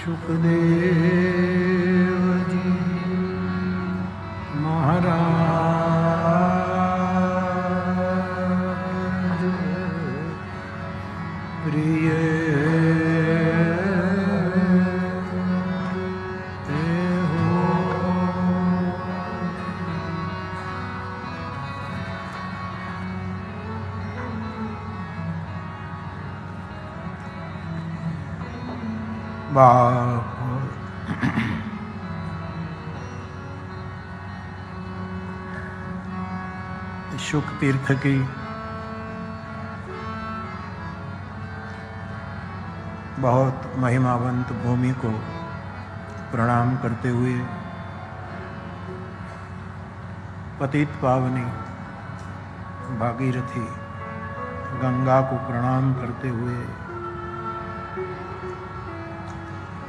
सुखदेव जी महाराज प्रिय बाप शुक तीर्थ की बहुत महिमावंत भूमि को प्रणाम करते हुए, पतित पावनी भागीरथी गंगा को प्रणाम करते हुए,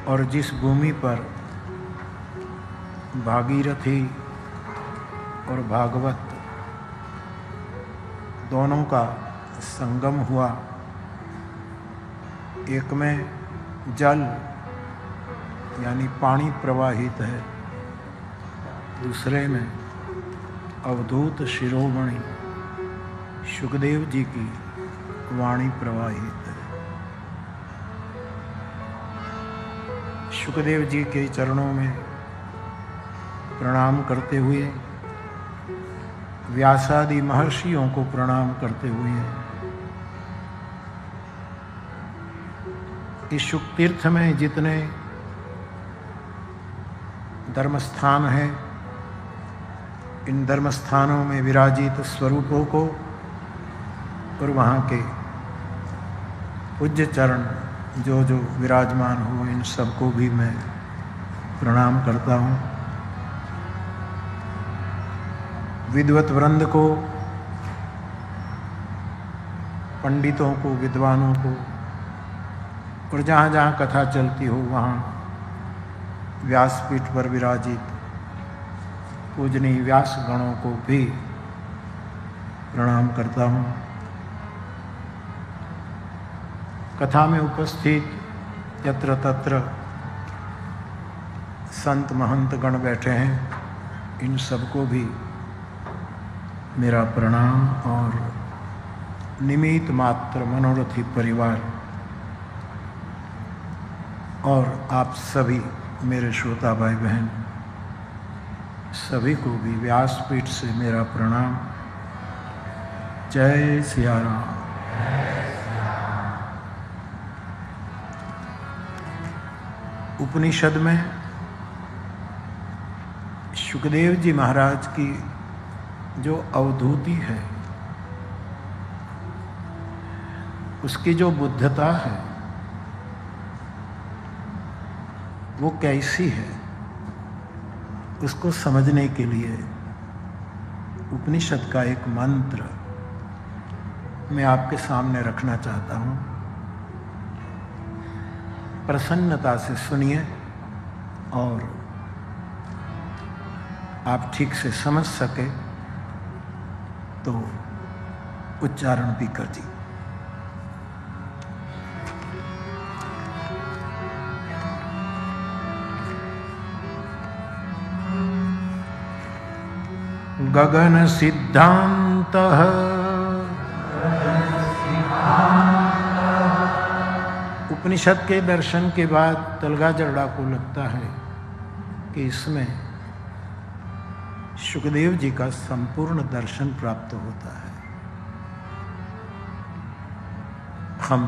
और जिस भूमि पर भागीरथी और भागवत दोनों का संगम हुआ, एक में जल यानी पानी प्रवाहित है, दूसरे में अवधूत शिरोमणि सुखदेव जी की वाणी प्रवाहित है। सुखदेव जी के चरणों में प्रणाम करते हुए, व्यासादि महर्षियों को प्रणाम करते हुए, इस शुक तीर्थ में जितने धर्मस्थान हैं, इन धर्मस्थानों में विराजित स्वरूपों को और वहाँ के पूज्य चरण जो जो विराजमान हो, इन सबको भी मैं प्रणाम करता हूँ। विद्वत वृंद को, पंडितों को, विद्वानों को, और जहाँ जहाँ कथा चलती हो वहाँ व्यासपीठ पर विराजित पूजनीय व्यास गणों को भी प्रणाम करता हूँ। कथा में उपस्थित यत्र तत्र संत महंत गण बैठे हैं, इन सबको भी मेरा प्रणाम, और निमित्त मात्र मनोरथी परिवार और आप सभी मेरे श्रोता भाई बहन सभी को भी व्यासपीठ से मेरा प्रणाम। जय सिया राम। उपनिषद में सुखदेव जी महाराज की जो अवधूति है, उसकी जो बुद्धता है वो कैसी है, उसको समझने के लिए उपनिषद का एक मंत्र मैं आपके सामने रखना चाहता हूँ। प्रसन्नता से सुनिए और आप ठीक से समझ सके तो उच्चारण भी कर दी। गगन सिद्धांतः उपनिषद के दर्शन के बाद तलगा जरड़ा को लगता है कि इसमें सुखदेव जी का संपूर्ण दर्शन प्राप्त होता है। हम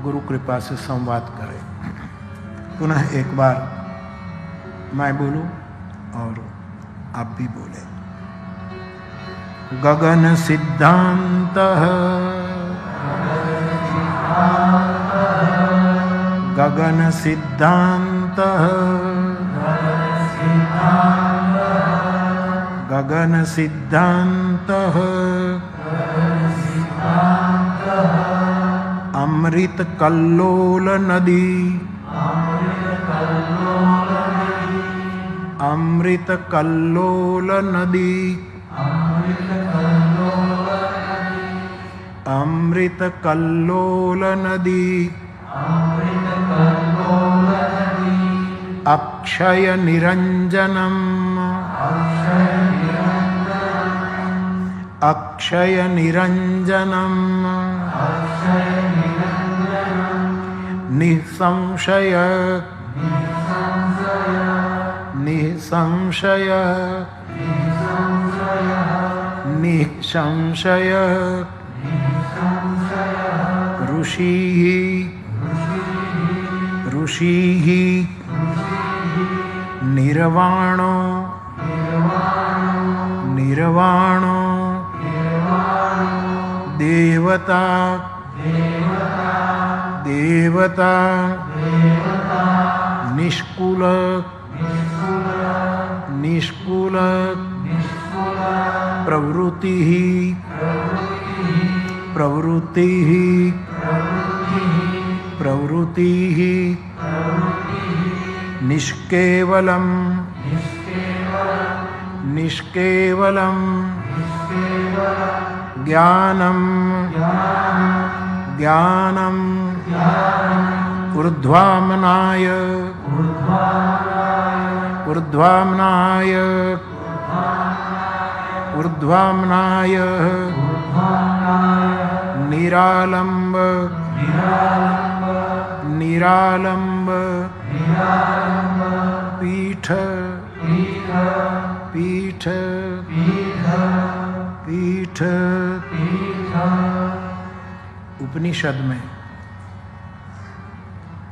गुरु कृपा से संवाद करें। पुनः एक बार मैं बोलूं और आप भी बोलें। गगन सिद्धांतः गगन सिद्धांतः गगन सिद्धांतः अमृत कल्लोल नदी अमृत कल्लोल नदी अमृत कल्लोल नदी अक्षय निरंजनम अक्षय निरंजनम निसंशय निसंशय निसंशय ऋषिः ऋषिः निर्वाणो निर्वाणो देवता देवता निष्कुल निष्कुल प्रवृत्ति प्रवृत्ति प्रवृत्ति निष्केवलम निष्केवलम ज्ञानम ज्ञानम ऊर्ध्वामनाय ऊर्ध्वामनाय ऊर्ध्वामनाय निरालंब निरालंब पीठ पीठ पीठ उपनिषद में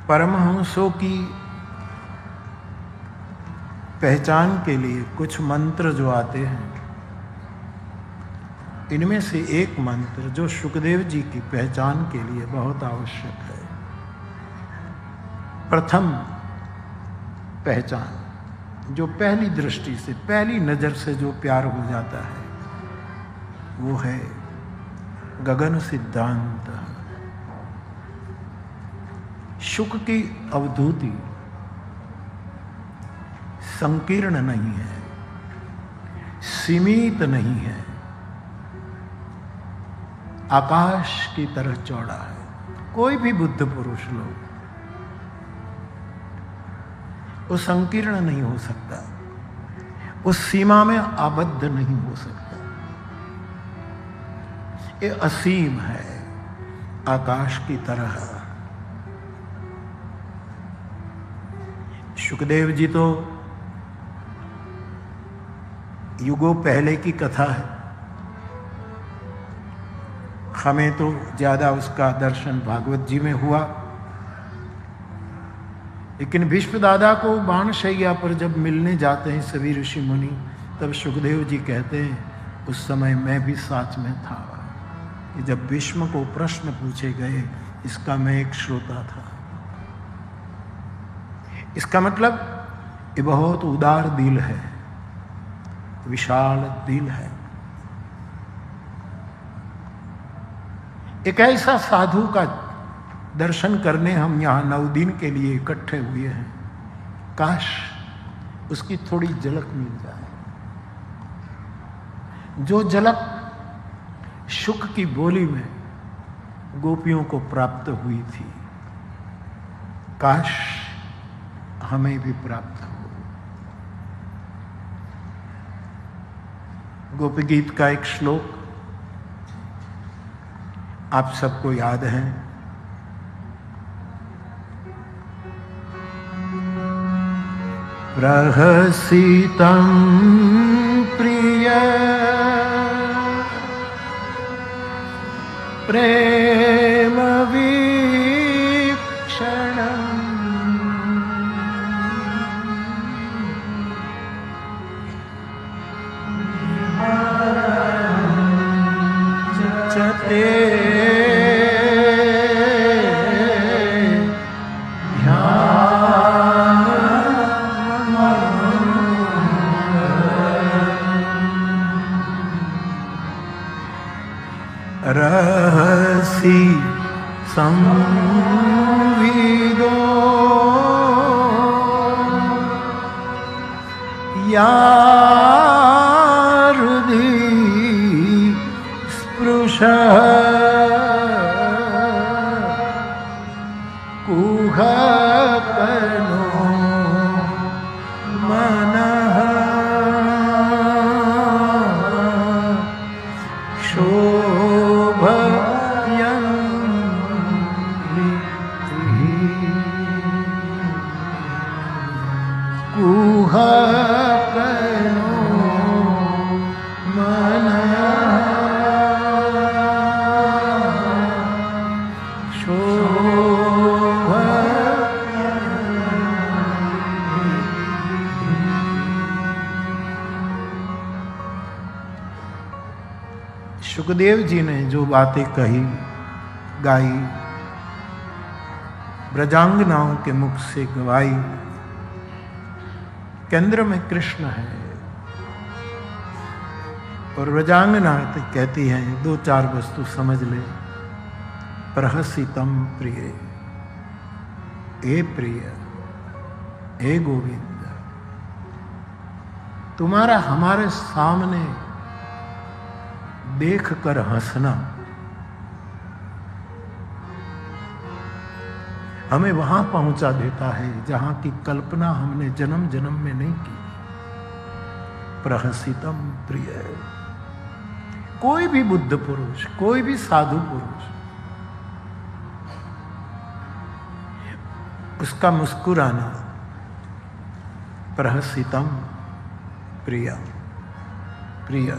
परमहंसों की पहचान के लिए कुछ मंत्र जो आते हैं, इनमें से एक मंत्र जो सुखदेव जी की पहचान के लिए बहुत आवश्यक है। प्रथम पहचान जो पहली दृष्टि से पहली नजर से जो प्यार हो जाता है वो है गगन सिद्धांत। शुक की अवधूति संकीर्ण नहीं है, सीमित नहीं है, आकाश की तरह चौड़ा है। कोई भी बुद्ध पुरुष लोग वो संकीर्ण नहीं हो सकता, उस सीमा में आबद्ध नहीं हो सकता। ये असीम है, आकाश की तरह। सुखदेव जी तो युगों पहले की कथा है, हमें तो ज्यादा उसका दर्शन भागवत जी में हुआ। लेकिन भीष्म दादा को बाणशैया पर जब मिलने जाते हैं सभी ऋषि मुनि, तब सुखदेव जी कहते हैं उस समय मैं भी साथ में था कि जब भीष्म को प्रश्न पूछे गए, इसका मैं एक श्रोता था। इसका मतलब ये बहुत उदार दिल है, विशाल दिल है। एक ऐसा साधु का दर्शन करने हम यहाँ 9 दिन के लिए इकट्ठे हुए हैं, काश उसकी थोड़ी झलक मिल जाए। जो झलक शुक की बोली में गोपियों को प्राप्त हुई थी, काश हमें भी प्राप्त हो। गोपी गीत का एक श्लोक आप सबको याद है। प्रहसितं प्रिय प्रेम वीक्षणम् चते रहसि संविदो या हृदि स्पृशः कुहकनो शोभा सुखदेव जी ने जो बातें कही गाई, ब्रजांगनाओं के मुख से गवाई, केंद्र में कृष्ण है और ब्रजांगना कहती हैं दो चार वस्तु समझ ले। प्रहसितम प्रिय, ए प्रिय, हे गोविंद, तुम्हारा हमारे सामने देख कर हंसना हमें वहां पहुंचा देता है जहां की कल्पना हमने जन्म जन्म में नहीं की। प्रहसितम प्रिय, कोई भी बुद्ध पुरुष, कोई भी साधु पुरुष, उसका मुस्कुराना प्रहसितम प्रिय प्रिय।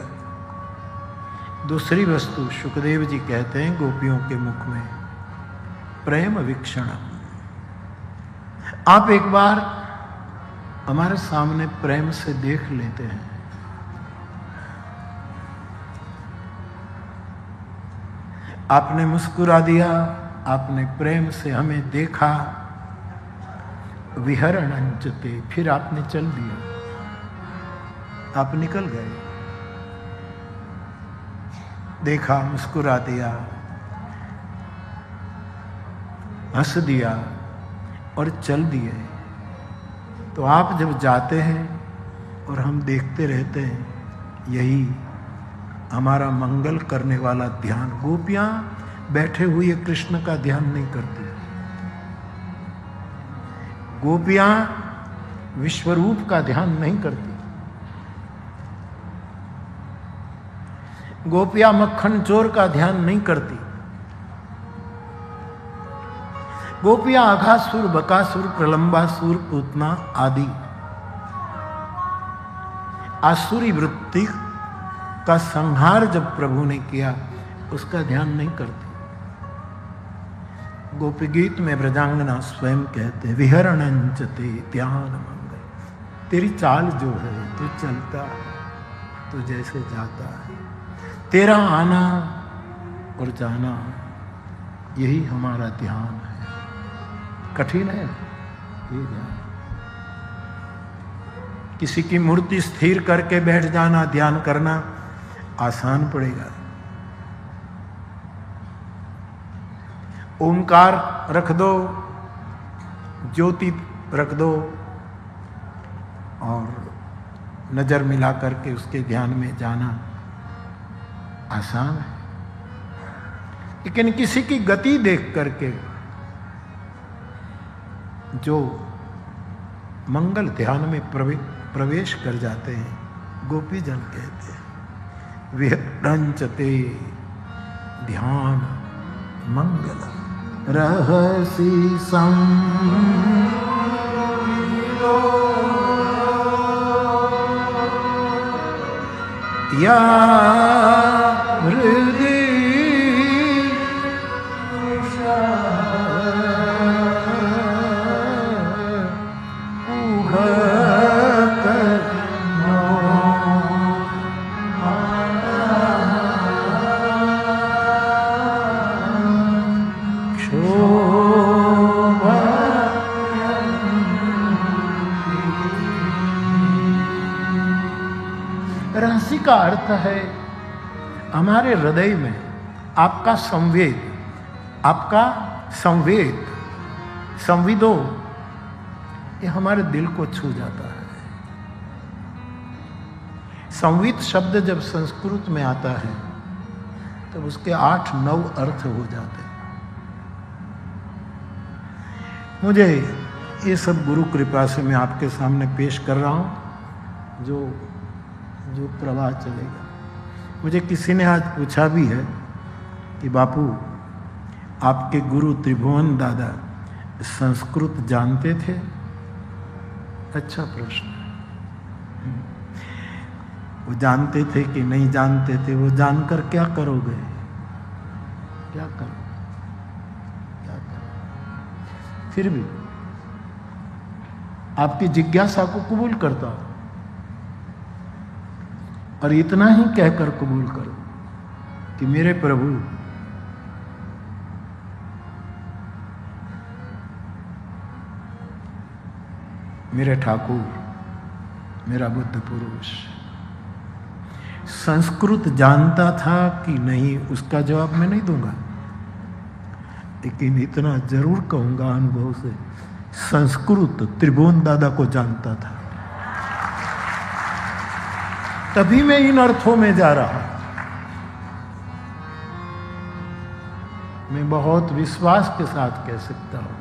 दूसरी वस्तु सुखदेव जी कहते हैं गोपियों के मुख में प्रेम वीक्षण। आप एक बार हमारे सामने प्रेम से देख लेते हैं, आपने मुस्कुरा दिया, आपने प्रेम से हमें देखा, विहरण अंचते, फिर आपने चल दिया, आप निकल गए। देखा, मुस्कुरा दिया, हंस दिया और चल दिए। तो आप जब जाते हैं और हम देखते रहते हैं, यही हमारा मंगल करने वाला ध्यान। गोपियां बैठे हुए कृष्ण का ध्यान नहीं करती, गोपियां विश्वरूप का ध्यान नहीं करती, गोपियां मक्खन चोर का ध्यान नहीं करती, गोपियां अघासुर, बकासुर, प्रलंबासुर, पूतना आदि आसुरी वृत्ति का संहार जब प्रभु ने किया उसका ध्यान नहीं करती। गोपी गीत में ब्रजांगना स्वयं कहते विहरणंचते ध्यान मंगल। तेरी चाल जो है, तू चलता है, तू जैसे जाता है, तेरा आना और जाना, यही हमारा ध्यान है। कठिन है ये ध्यान। किसी की मूर्ति स्थिर करके बैठ जाना, ध्यान करना आसान पड़ेगा। ओंकार रख दो, ज्योति रख दो और नजर मिला करके उसके ध्यान में जाना आसान है। लेकिन किसी की गति देख करके जो मंगल ध्यान में प्रवेश कर जाते हैं, गोपी जन कहते हैं विहरंचते ध्यान मंगल रहसी सम या हृदय का अर्थ है हमारे हृदय में आपका संवेद, आपका संवेद, संविदो, ये हमारे दिल को छू जाता है। संवित शब्द जब संस्कृत में आता है तब उसके 8-9 अर्थ हो जाते हैं। मुझे ये सब गुरु कृपा से मैं आपके सामने पेश कर रहा हूँ जो प्रवाह चलेगा। मुझे किसी ने आज पूछा भी है कि बापू आपके गुरु त्रिभुवन दादा संस्कृत जानते थे? अच्छा प्रश्न। वो जानते थे कि नहीं जानते थे? वो जानकर क्या करोगे? क्या करोगे? फिर भी आपकी जिज्ञासा को कबूल करता हूं, और इतना ही कहकर कबूल करो कि मेरे प्रभु, मेरे ठाकुर, मेरा बुद्ध पुरुष संस्कृत जानता था कि नहीं, उसका जवाब मैं नहीं दूंगा, लेकिन इतना जरूर कहूंगा अनुभव से, संस्कृत त्रिभुवन दादा को जानता था। तभी मैं इन अर्थों में जा रहा। मैं बहुत विश्वास के साथ कह सकता हूं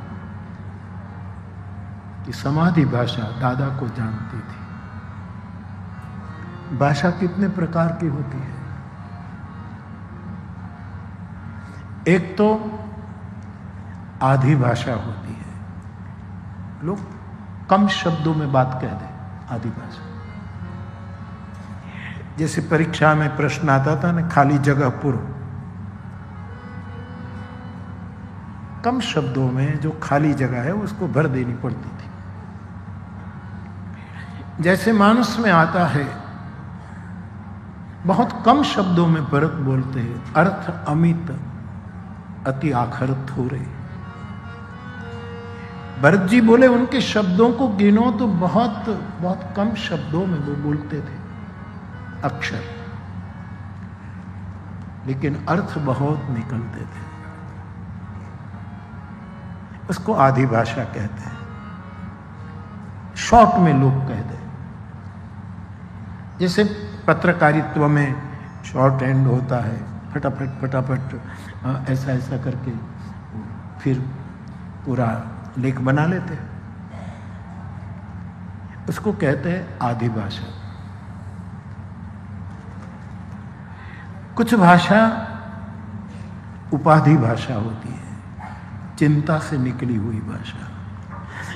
कि समाधि भाषा दादा को जानती थी। भाषा कितने प्रकार की होती है? एक तो आधी भाषा होती है, लोग कम शब्दों में बात कह दें, आधी भाषा। जैसे परीक्षा में प्रश्न आता था ना, खाली जगह पूरो, कम शब्दों में जो खाली जगह है उसको भर देनी पड़ती थी। जैसे मानस में आता है, बहुत कम शब्दों में फर्क बोलते हैं, अर्थ अमित अति आखर थोरे। भरत जी बोले उनके शब्दों को गिनो तो बहुत बहुत कम शब्दों में वो बोलते थे, अक्षर, लेकिन अर्थ बहुत निकलते थे। उसको आधी भाषा कहते हैं, शॉर्ट में लोग कहते हैं। जैसे पत्रकारित्व में शॉर्ट हैंड होता है, फटाफट फटाफट ऐसा ऐसा करके फिर पूरा लेख बना लेते हैं, उसको कहते हैं आधी भाषा। कुछ भाषा उपाधि भाषा होती है, चिंता से निकली हुई भाषा।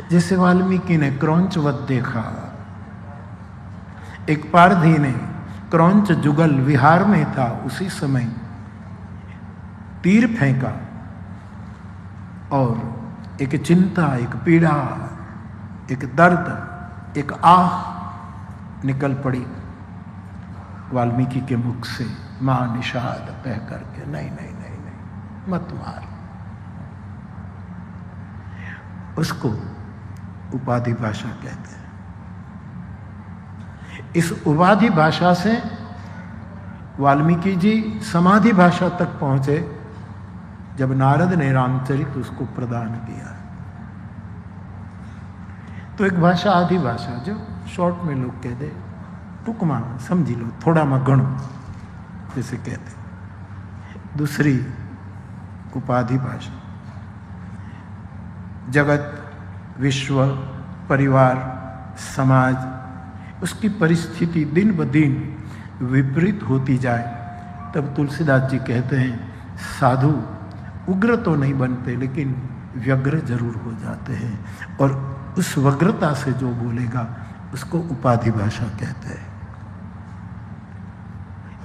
जैसे वाल्मीकि ने क्रौंचवत देखा, एक पारधी ने क्रौंच जुगल विहार में था, उसी समय तीर फेंका और एक चिंता, एक पीड़ा, एक दर्द, एक आह निकल पड़ी वाल्मीकि के मुख से, मां निषाद कह करके, नहीं नहीं नहीं नहीं मत मार। उसको उपाधि भाषा कहते हैं। इस उपाधि भाषा से वाल्मीकि जी समाधि भाषा तक पहुंचे जब नारद ने रामचरित उसको प्रदान किया। तो एक भाषा आधी भाषा जो शॉर्ट में लोग कह दे, टुकमा समझी लो, थोड़ा में गणो जैसे कहते। दूसरी उपाधि भाषा, जगत, विश्व, परिवार, समाज, उसकी परिस्थिति दिन ब दिन विपरीत होती जाए, तब तुलसीदास जी कहते हैं साधु उग्र तो नहीं बनते लेकिन व्यग्र जरूर हो जाते हैं, और उस व्यग्रता से जो बोलेगा उसको उपाधि भाषा कहते हैं।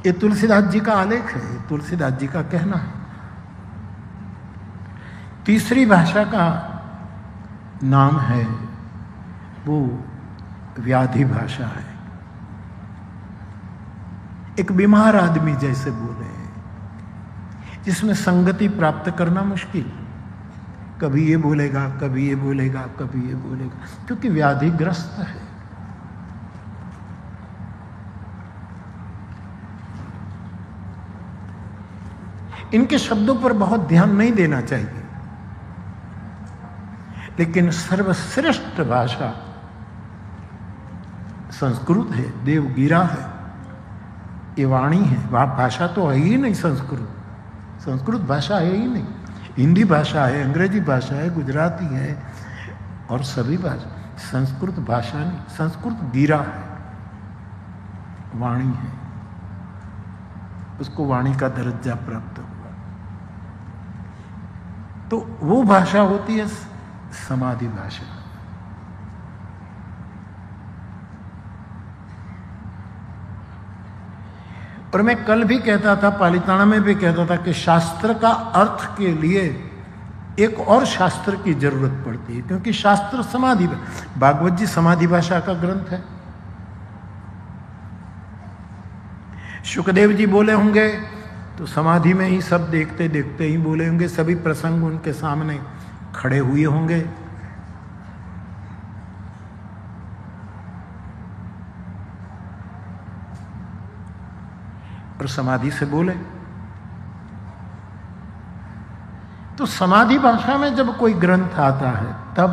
ये तुलसीदास जी का आलेख है, तुलसीदास जी का कहना है। तीसरी भाषा का नाम है, वो व्याधि भाषा है। एक बीमार आदमी जैसे बोले, जिसमें संगति प्राप्त करना मुश्किल, कभी ये बोलेगा, कभी ये बोलेगा, कभी ये बोलेगा, क्योंकि व्याधिग्रस्त है। इनके शब्दों पर बहुत ध्यान नहीं देना चाहिए, लेकिन सर्वश्रेष्ठ भाषा संस्कृत है, देवगिरा है, ये वाणी है। वह भाषा तो है ही नहीं संस्कृत, संस्कृत भाषा है ही नहीं। हिंदी भाषा है, अंग्रेजी भाषा है, गुजराती है और सभी भाषा। संस्कृत भाषा नहीं, संस्कृत गिरा है, वाणी है, उसको वाणी का दर्जा प्राप्त हुआ। तो वो भाषा होती है समाधि भाषा। और मैं कल भी कहता था, पालिताना में भी कहता था कि शास्त्र का अर्थ के लिए एक और शास्त्र की जरूरत पड़ती है, क्योंकि शास्त्र समाधि, भागवत जी समाधि भाषा का ग्रंथ है। सुखदेव जी बोले होंगे तो समाधि में ही सब देखते देखते ही बोले होंगे, सभी प्रसंग उनके सामने खड़े हुए होंगे। और समाधि से बोले। तो समाधि भाषा में जब कोई ग्रंथ आता है तब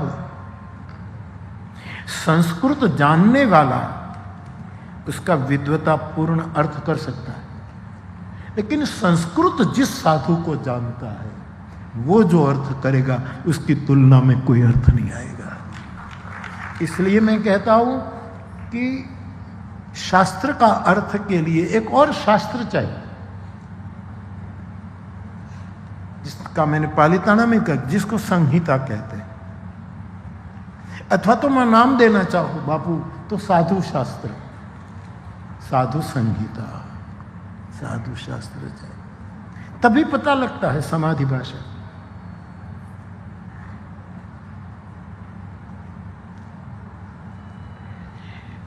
संस्कृत जानने वाला उसका विद्वतापूर्ण अर्थ कर सकता है, लेकिन संस्कृत जिस साधु को जानता है वो जो अर्थ करेगा उसकी तुलना में कोई अर्थ नहीं आएगा। इसलिए मैं कहता हूं कि शास्त्र का अर्थ के लिए एक और शास्त्र चाहिए, जिसका मैंने पालिताना में कहा, जिसको संहिता कहते हैं, अथवा तो मैं नाम देना चाहूं बापू तो साधु शास्त्र, साधु संहिता, साधु शास्त्र चाहिए, तभी पता लगता है समाधि भाषा।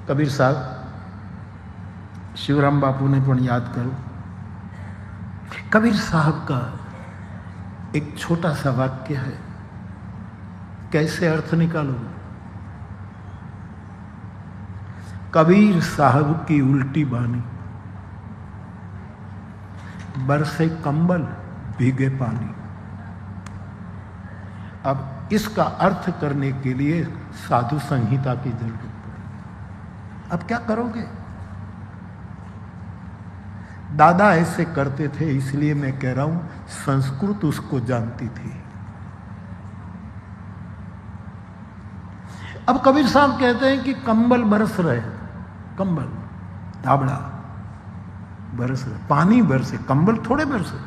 कबीर साहब, शिवराम बापू ने पण याद करो, कबीर साहब का एक छोटा सा वाक्य है, कैसे अर्थ निकालोगे? कबीर साहब की उल्टी बानी, बरसे कंबल भीगे पानी। अब इसका अर्थ करने के लिए साधु संहिता की जरूरत पड़ी। अब क्या करोगे? दादा ऐसे करते थे, इसलिए मैं कह रहा हूं संस्कृत उसको जानती थी। अब कबीर साहब कहते हैं कि कंबल बरस रहे, कंबल धाबड़ा बरस रहे, पानी बरसे, कंबल थोड़े बरसे,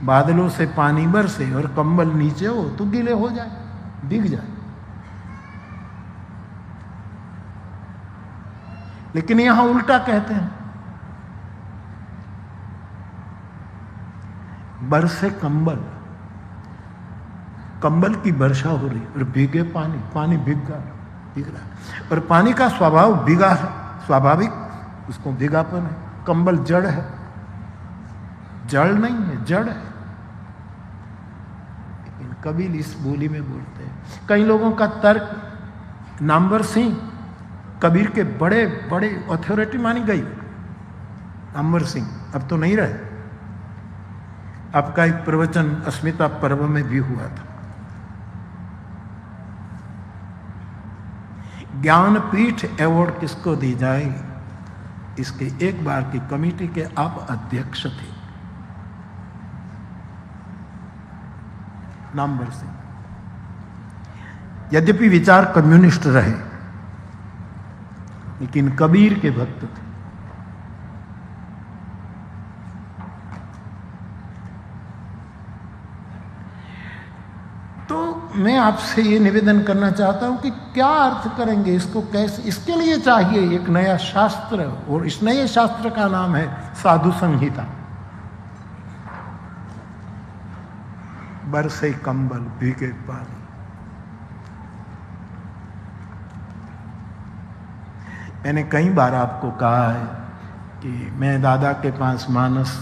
बादलों से पानी बरसे और कंबल नीचे हो तो गीले हो जाए, भीग जाए। लेकिन यहां उल्टा कहते हैं, बरसे कंबल, कंबल की वर्षा हो रही और भीगे पानी, पानी भीग रहा, और पानी का स्वभाव भीगा है, स्वाभाविक उसको भीगापन है। कंबल जड़ है, जड़ नहीं है, जड़ है। लेकिन कबीर इस बोली में बोलते हैं। कई लोगों का तर्क, नामवर सिंह कबीर के बड़े बड़े अथॉरिटी मानी गई, नामवर सिंह अब तो नहीं रहे। आपका एक प्रवचन अस्मिता पर्व में भी हुआ था। ज्ञानपीठ अवार्ड किसको दी जाए, इसके एक बार की कमेटी के आप अध्यक्ष थे, नामवर सिंह। यद्यपि विचार कम्युनिस्ट रहे, लेकिन कबीर के भक्त थे। मैं आपसे ये निवेदन करना चाहता हूं कि क्या अर्थ करेंगे इसको, कैसे, इसके लिए चाहिए एक नया शास्त्र, और इस नए शास्त्र का नाम है साधु संहिता। बरसे कंबल भीगे पानी। मैंने कई बार आपको कहा है कि मैं दादा के पास मानस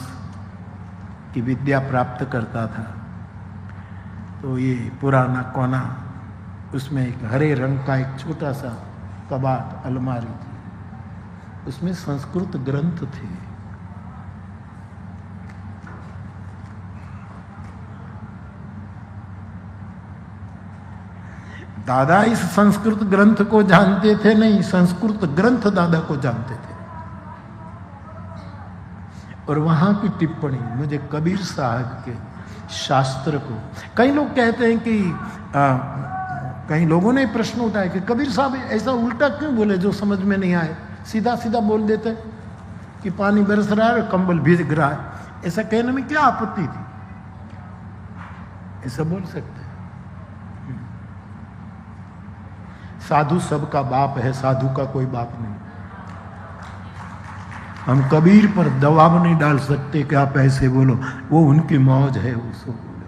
की विद्या प्राप्त करता था, तो ये पुराना कोना, उसमें एक हरे रंग का एक छोटा सा कबाट, अलमारी थी, उसमें संस्कृत ग्रंथ थे। दादा इस संस्कृत ग्रंथ को जानते थे नहीं, संस्कृत ग्रंथ दादा को जानते थे। और वहां की टिप्पणी मुझे कबीर साहब के शास्त्र को, कई लोग कहते हैं कि कई लोगों ने प्रश्न उठाया कि कबीर साहब ऐसा उल्टा क्यों बोले जो समझ में नहीं आए, सीधा सीधा बोल देते कि पानी बरस रहा है और कंबल भीग रहा है, ऐसा कहने में क्या आपत्ति थी? ऐसा बोल सकते हैं। साधु सबका बाप है, साधु का कोई बाप नहीं। हम कबीर पर दबाव नहीं डाल सकते कि आप ऐसे बोलो, वो उनकी मौज है, उसको बोले।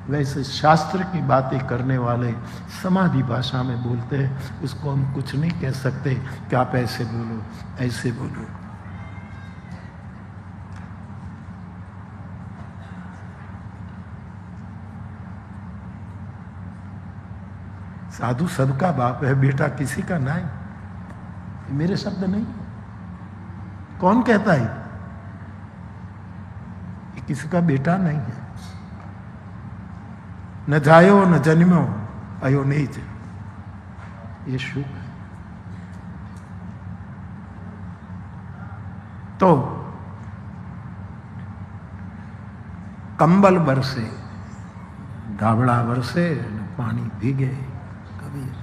वैसे शास्त्र की बातें करने वाले समाधि भाषा में बोलते हैं, उसको हम कुछ नहीं कह सकते कि आप ऐसे बोलो ऐसे बोलो। साधु सबका बाप है, बेटा किसी का नहीं। मेरे शब्द नहीं, कौन कहता है कि किसी का बेटा नहीं है। न जायो न जन्मो अयो नीच, ये शुभ है। तो कंबल बरसे, धाबड़ा बरसे, पानी भीगे कबीर।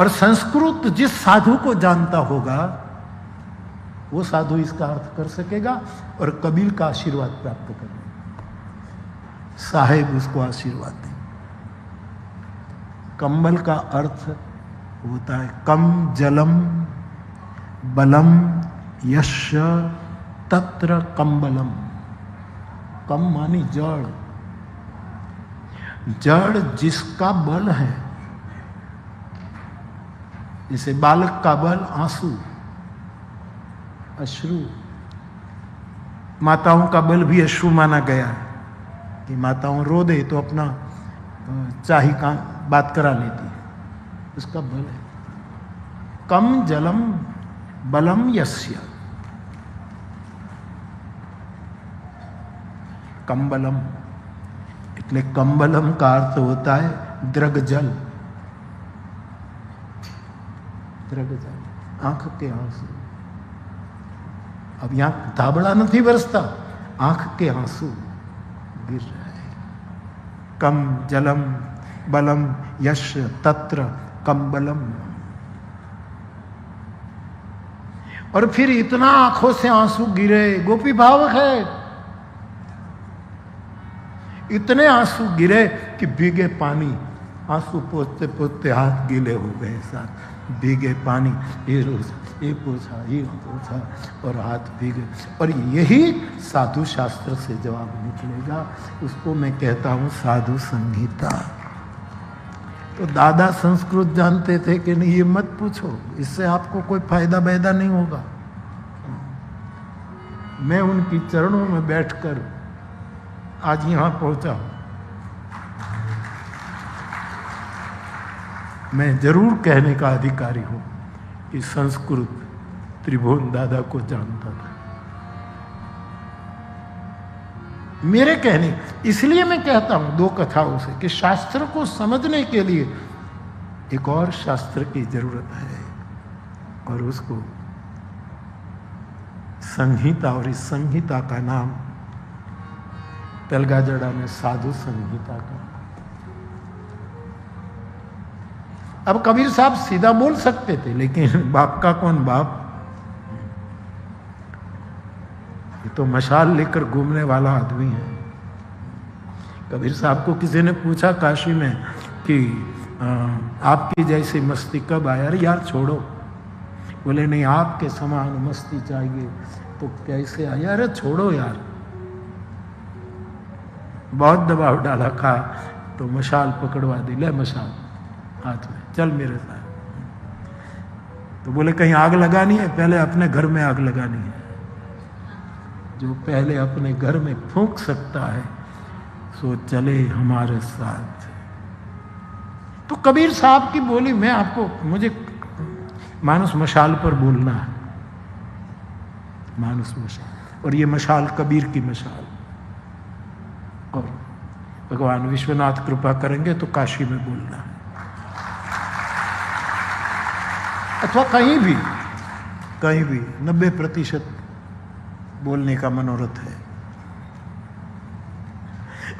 और संस्कृत जिस साधु को जानता होगा वो साधु इसका अर्थ कर सकेगा और कबीर का आशीर्वाद प्राप्त करेगा। साहेब उसको आशीर्वाद दें। कंबल का अर्थ होता है कम जलम बलम यश तत्र कंबलम। कम मानी जड़, जड़ जिसका बल है, जैसे बालक का बल आंसू अश्रु, माताओं का बल भी अश्रु माना गया है कि माताओं रो दे तो अपना चाही का बात करा लेती है, उसका बल है। कम जलम बलम यस्य कंबलम, એટલે कंबलम का अर्थ होता है द्रग जल। द्रग जल, आंख के आंसू। अब यहां धाबड़ा नहीं बरसता, आंख के आंसू गिर रहे। कम जलम बलम यश तत्र कंबलम। और फिर इतना आंखों से आंसू गिरे, गोपी भावक है, इतने आंसू गिरे कि भीगे पानी, आंसू पोंछते पोंछते हाथ गीले हो गए। साथ भीगे पानी, ये रोज ये पोछा ये पोछा और हाथ भीगे। और यही साधु शास्त्र से जवाब निकलेगा। उसको मैं कहता हूं साधु संहिता। तो दादा संस्कृत जानते थे कि नहीं, ये मत पूछो, इससे आपको कोई फायदा बैदा नहीं होगा। मैं उनकी चरणों में बैठकर आज यहां पहुंचा। मैं जरूर कहने का अधिकारी हूं कि संस्कृत त्रिभुवन दादा को जानता था। मेरे कहने, इसलिए मैं कहता हूं दो कथाओं से कि शास्त्र को समझने के लिए एक और शास्त्र की जरूरत है, और उसको संहिता, और इस संहिता का नाम तेलगाजड़ा में साधु संहिता का। अब कबीर साहब सीधा बोल सकते थे, लेकिन बाप का कौन बाप, ये तो मशाल लेकर घूमने वाला आदमी है। कबीर साहब को किसी ने पूछा काशी में कि आपकी जैसी मस्ती कब आया? अरे यार छोड़ो, बोले नहीं आपके समान मस्ती चाहिए तो कैसे आया? अरे छोड़ो यार, बहुत दबाव डाला, खा तो मशाल पकड़वा दी, ले मशाल हाथ में, चल मेरे साथ। तो बोले कहीं आग लगानी है? पहले अपने घर में आग लगानी है। जो पहले अपने घर में फूंक सकता है सो चले हमारे साथ। तो कबीर साहब की बोली मैं आपको, मुझे मानुस मशाल पर बोलना है, मानुस मशाल, और ये मशाल कबीर की मशाल। और भगवान विश्वनाथ कृपा करेंगे तो काशी में बोलना है, अथवा कहीं भी 90% बोलने का मनोरथ है।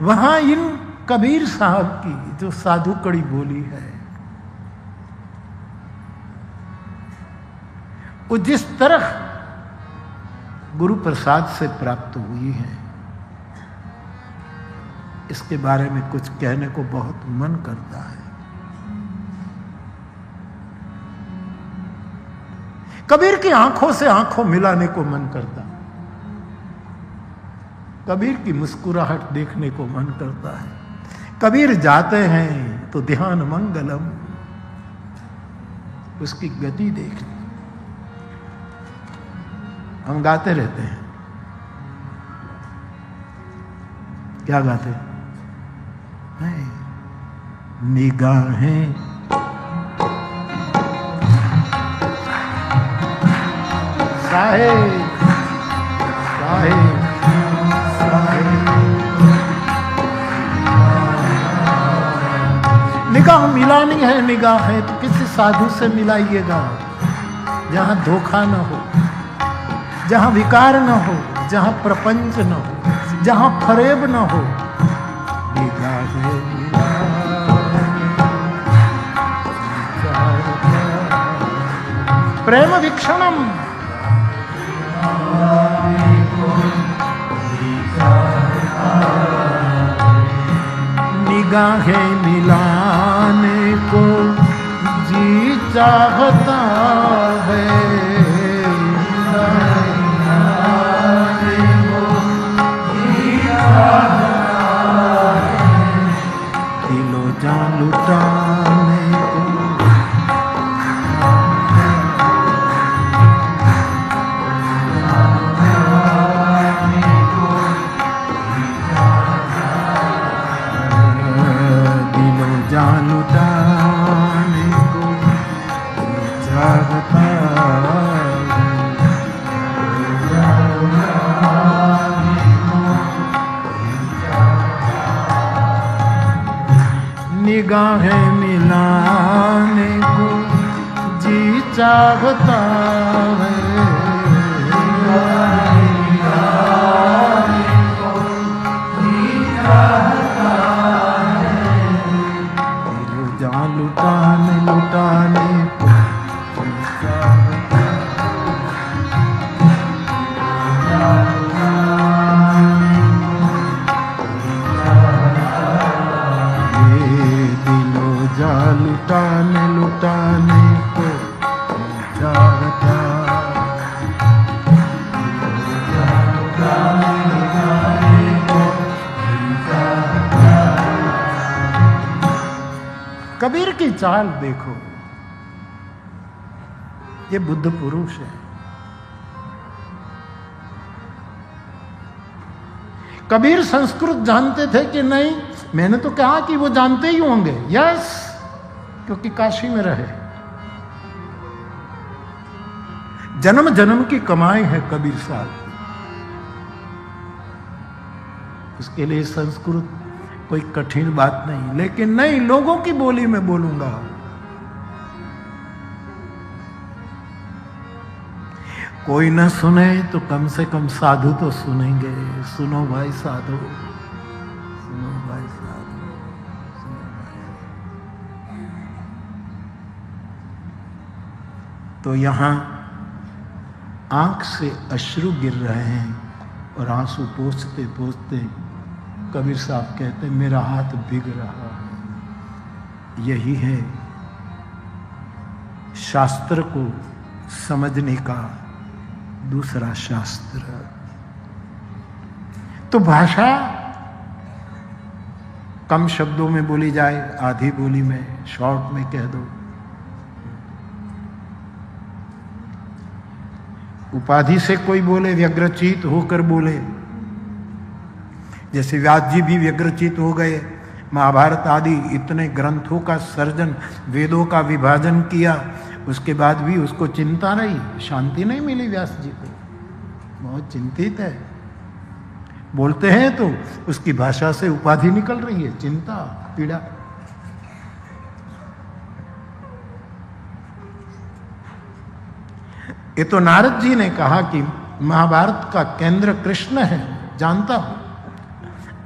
वहां इन कबीर साहब की जो साधु कड़ी बोली है, वो जिस तरह गुरु प्रसाद से प्राप्त हुई है, इसके बारे में कुछ कहने को बहुत मन करता है। कबीर की आंखों से आंखों मिलाने को मन करता, कबीर की मुस्कुराहट देखने को मन करता है। कबीर जाते हैं तो ध्यान मंगलम, उसकी गति देखनी। हम गाते रहते हैं, क्या गाते हैं? निगाहें साहेब साहेब साहेब, निगाह मिलानी है। निगाह है तो किसी साधु से मिलाइएगा जहां धोखा न हो, जहां विकार न हो, जहां प्रपंच न हो, जहां फरेब न हो। प्रेम वीक्षणम, निगाहें मिलाने को जी चाहता है, दिलो जान लुटाने को। जान लुटाने को चाहता निगाहें मिलाने को जी चाहता है, लुटाने लुटाने को ये दिलो जा लुटाने लुटाने को चाहता। कबीर की चाल देखो, ये बुद्ध पुरुष है। कबीर संस्कृत जानते थे कि नहीं? मैंने तो कहा कि वो जानते ही होंगे। यस, क्योंकि काशी में रहे। जन्म जन्म की कमाई है कबीर साहब, उसके लिए संस्कृत कोई कठिन बात नहीं। लेकिन नहीं, लोगों की बोली में बोलूंगा। कोई न सुने तो कम से कम साधु तो सुनेंगे। सुनो भाई साधु, सुनो भाई साधु, सुनो भाई। तो यहां आंख से अश्रु गिर रहे हैं और आंसू पोंछते पोंछते कबीर साहब कहते मेरा हाथ भीग रहा है। यही है शास्त्र को समझने का दूसरा शास्त्र। तो भाषा कम शब्दों में बोली जाए, आधी बोली में, शॉर्ट में कह दो। उपाधि से कोई बोले, व्यग्रचित होकर बोले, जैसे व्यास जी भी व्यग्रचित हो गए। महाभारत आदि इतने ग्रंथों का सर्जन, वेदों का विभाजन किया, उसके बाद भी उसको चिंता रही, शांति नहीं मिली व्यास जी को। बहुत चिंतित है। बोलते हैं तो उसकी भाषा से उपाधि निकल रही है, चिंता, पीड़ा। ये तो नारद जी ने कहा कि महाभारत का केंद्र कृष्ण है, जानता हूं,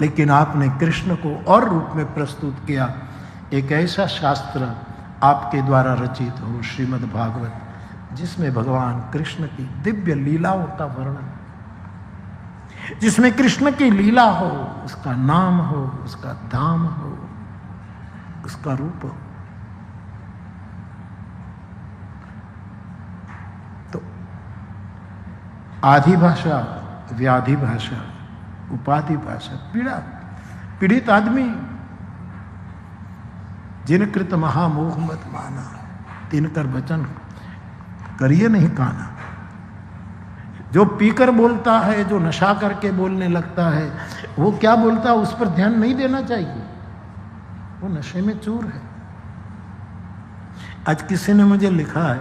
लेकिन आपने कृष्ण को और रूप में प्रस्तुत किया। एक ऐसा शास्त्र आपके द्वारा रचित हो, श्रीमद् भागवत, जिसमें भगवान कृष्ण की दिव्य लीलाओं का वर्णन, जिसमें कृष्ण की लीला हो, उसका नाम हो, उसका धाम हो, उसका रूप हो। तो आधी भाषा व्याधि भाषा, उपाधि पाशद, पीड़ित आदमी, जिन कृत महामोह मत माना, तिनकर वचन करिए नहीं काना। जो पीकर बोलता है, जो नशा करके बोलने लगता है, वो क्या बोलता है उस पर ध्यान नहीं देना चाहिए, वो नशे में चूर है। आज किसी ने मुझे लिखा है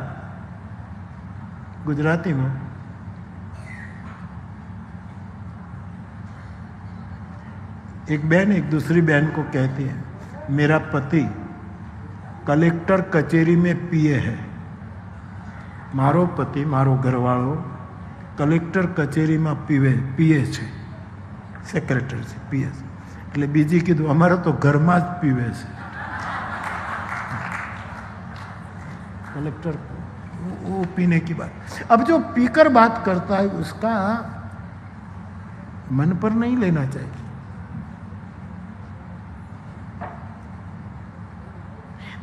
गुजराती में, एक बहन एक दूसरी बहन को कहती है, मेरा पति कलेक्टर कचेरी में पीए है, मारो पति मारो घरवाळो कलेक्टर कचेरीમાં પીએ છે, સેક્રેટરી છે પીએ છે, એટલે બીજી કીધું અમારે તો ઘરમાં જ પીવે છે कलेक्टर, वो पीने की बात। अब जो पीकर बात करता है उसका मन पर नहीं लेना चाहिए।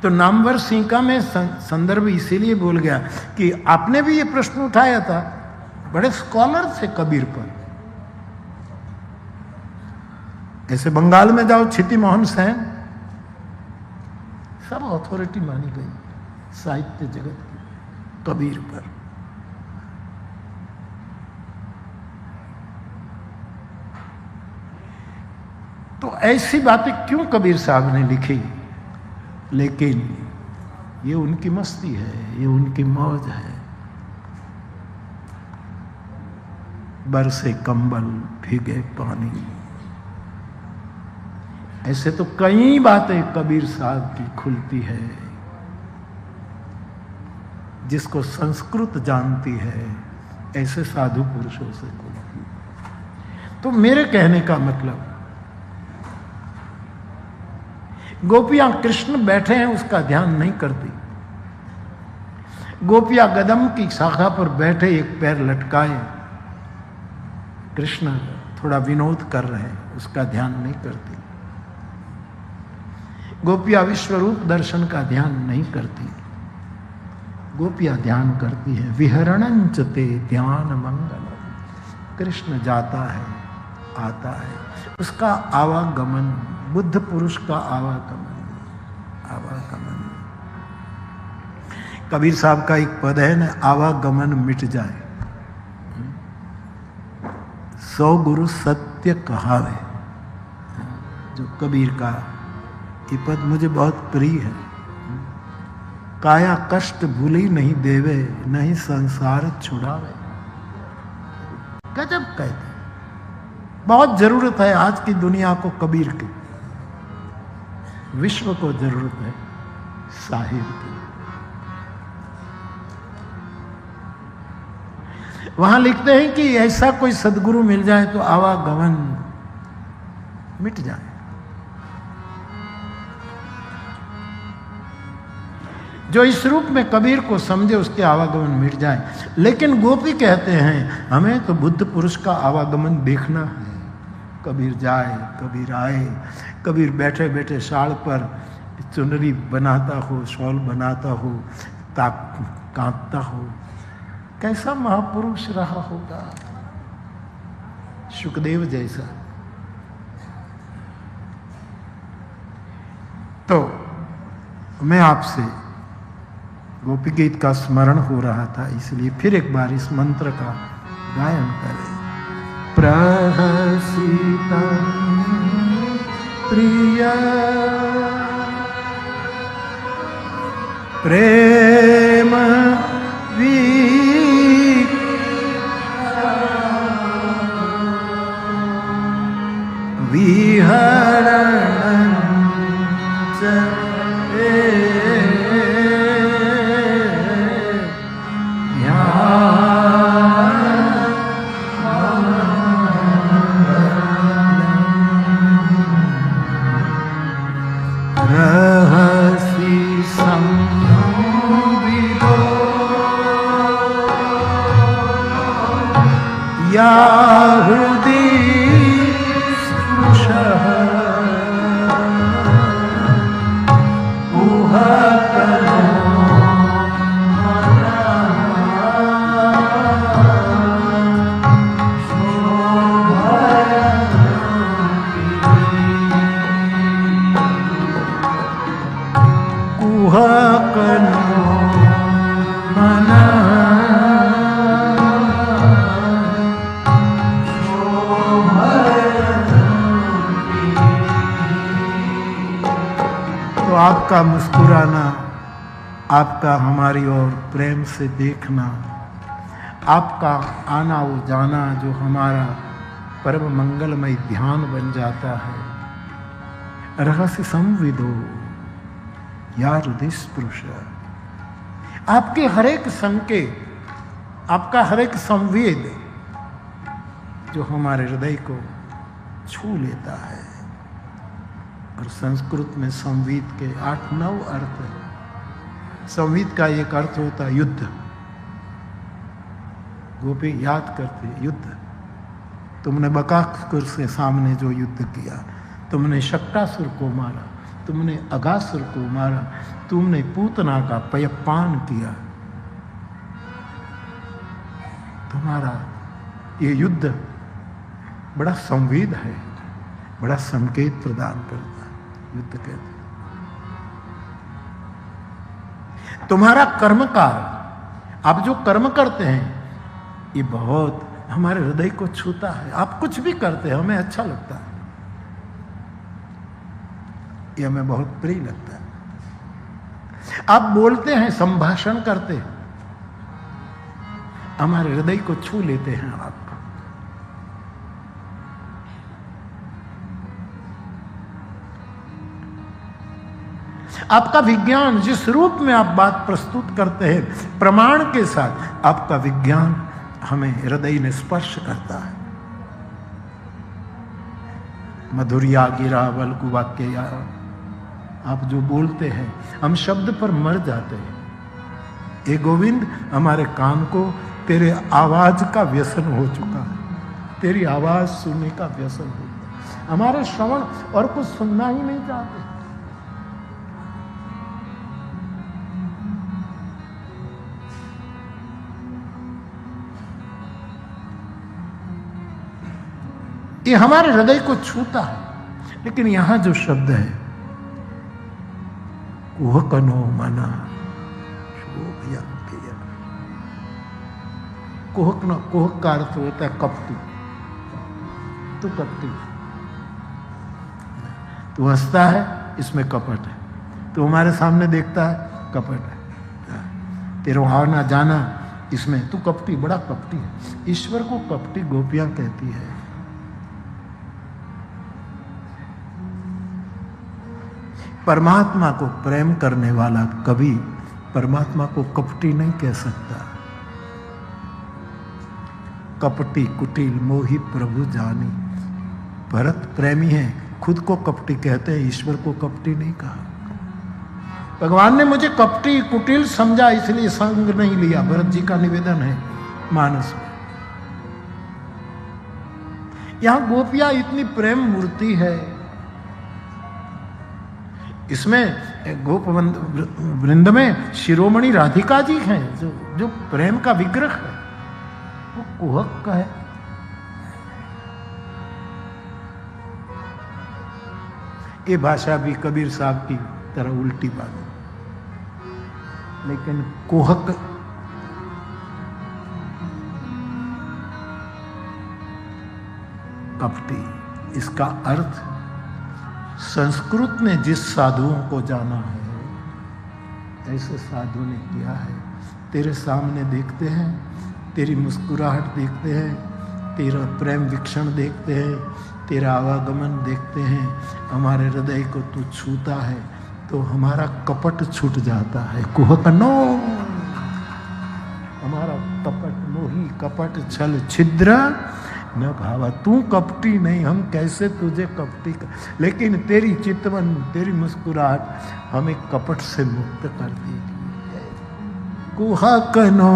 तो नामवर सिंह में संदर्भ इसीलिए बोल गया कि आपने भी ये प्रश्न उठाया था, बड़े स्कॉलर थे कबीर पर। ऐसे बंगाल में जाओ, क्षिति मोहन सेन, सब अथॉरिटी मानी गई साहित्य जगत की कबीर पर। तो ऐसी बातें क्यों कबीर साहब ने लिखी? लेकिन ये उनकी मस्ती है, ये उनकी मौज है। बरसे कंबल भीगे पानी, ऐसे तो कई बातें कबीर साहब की खुलती है। जिसको संस्कृत जानती है ऐसे साधु पुरुषों से खुलती। तो मेरे कहने का मतलब, गोपियां कृष्ण बैठे हैं उसका ध्यान नहीं करती, गोपियां गदम की शाखा पर बैठे एक पैर लटकाए, कृष्ण थोड़ा विनोद कर रहे हैं, उसका ध्यान नहीं करती। गोपियां विश्वरूप दर्शन का ध्यान नहीं करती, गोपियां ध्यान करती है विहरणंच ते ध्यान मंगल। कृष्ण जाता है आता है, उसका आवागमन, बुद्ध पुरुष का आवागमन। कबीर साहब का एक पद है ना, आवागमन मिट जाए, 100 गुरु सत्य कहावे। जो कबीर का ये पद मुझे बहुत प्रिय है। काया कष्ट भूली नहीं देवे, नहीं संसार छुड़ावे। गजब कहते, बहुत जरूरत है आज की दुनिया को कबीर की, विश्व को जरूरत है साहिब की। वहां लिखते हैं कि ऐसा कोई सदगुरु मिल जाए तो आवागमन मिट जाए। जो इस रूप में कबीर को समझे उसके आवागमन मिट जाए। लेकिन गोपी कहते हैं हमें तो बुद्ध पुरुष का आवागमन देखना है। कबीर जाए, कबीर आए, कबीर बैठे बैठे शाल पर चुनरी बनाता हो, शॉल बनाता हो, कांपता हो, कैसा महापुरुष रहा होगा, सुखदेव जैसा। तो मैं आपसे गोपी गीत का स्मरण हो रहा था, इसलिए फिर एक बार इस मंत्र का गायन करें। प्रहसितं प्रिय प्रेम आपका मुस्कुराना, आपका हमारी ओर प्रेम से देखना, आपका आना और जाना जो हमारा परम मंगलमय ध्यान बन जाता है। रहस्य संविदो या हृदय स्पृश, आपके हर एक संकेत, आपका हर एक संवेद जो हमारे हृदय को छू लेता है। और संस्कृत में संवीत के 8-9 अर्थ है। संवीत का एक अर्थ होता है युद्ध। गोपी याद करते, युद्ध। तुमने बकासुर से सामने जो युद्ध किया, तुमने शक्टासुर को मारा, तुमने अगासुर को मारा, तुमने पूतना का पयपान किया। तुम्हारा ये युद्ध बड़ा संवेद है, बड़ा संकेत प्रदान करता है। युद्ध कहते हैं तुम्हारा कर्मकाल, आप जो कर्म करते हैं ये बहुत हमारे हृदय को छूता है। आप कुछ भी करते हैं हमें अच्छा लगता है, ये हमें बहुत प्रिय लगता है। आप बोलते हैं, संभाषण करते हैं, हमारे हृदय को छू लेते हैं। आप आपका विज्ञान, जिस रूप में आप बात प्रस्तुत करते हैं प्रमाण के साथ, आपका विज्ञान हमें हृदय में स्पर्श करता है। मधुरिया गिरा बल्कु वाक्य, या आप जो बोलते हैं हम शब्द पर मर जाते हैं। ए गोविंद, हमारे कान को तेरे आवाज का व्यसन हो चुका है, तेरी आवाज सुनने का व्यसन हो गया। हमारे श्रवण और कुछ सुनना ही नहीं चाहते। ये हमारे हृदय को छूता है। लेकिन यहां जो शब्द है कुहकनो मना कुहकनो, कुहक का अर्थ होता है कपटी। तू कपटी, तू हंसता है इसमें कपट है, तू हमारे सामने देखता है कपट है, तेरा आना जाना इसमें तू कपटी, बड़ा कपटी है। ईश्वर को कपटी गोपियां कहती है। परमात्मा को प्रेम करने वाला कभी परमात्मा को कपटी नहीं कह सकता। कपटी कुटिल मोही प्रभु जानी, भरत प्रेमी है, खुद को कपटी कहते हैं, ईश्वर को कपटी नहीं कहा। भगवान ने मुझे कपटी कुटिल समझा इसलिए संग नहीं लिया, भरत जी का निवेदन है मानस में। यहां गोपियां इतनी प्रेम मूर्ति है, इसमें गोप वृंद में शिरोमणि राधिका जी हैं जो प्रेम का विग्रह है, वो कुहक का है। ये भाषा भी कबीर साहब की तरह उल्टी बात है, लेकिन कुहक कपटी, इसका अर्थ संस्कृत ने जिस साधुओं को जाना है ऐसे साधु ने किया है। तेरे सामने देखते हैं, तेरी मुस्कुराहट देखते हैं, तेरा प्रेम वीक्षण देखते हैं, तेरा आवागमन देखते हैं, हमारे हृदय को तू छूता है तो हमारा कपट छूट जाता है। कुहकनो, हमारा कपट मोही, कपट छल छिद्र न भावा। तू कपटी नहीं, हम कैसे तुझे कपटी कर, लेकिन तेरी चितवन, तेरी मुस्कुराहट हमें कपट से मुक्त कर देगी। कुहकनो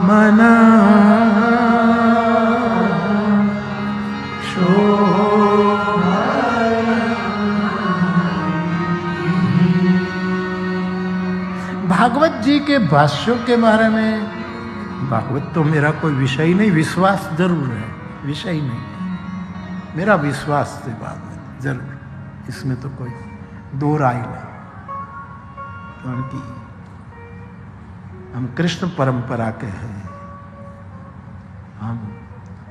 मना भागवत जी के भाष्यों के बारे में, भागवत तो मेरा कोई विषय नहीं, विश्वास जरूर है, विषय नहीं, मेरा विश्वास से भागवत जरूर, इसमें तो कोई दो राय नहीं, क्योंकि हम कृष्ण परंपरा के हैं, हम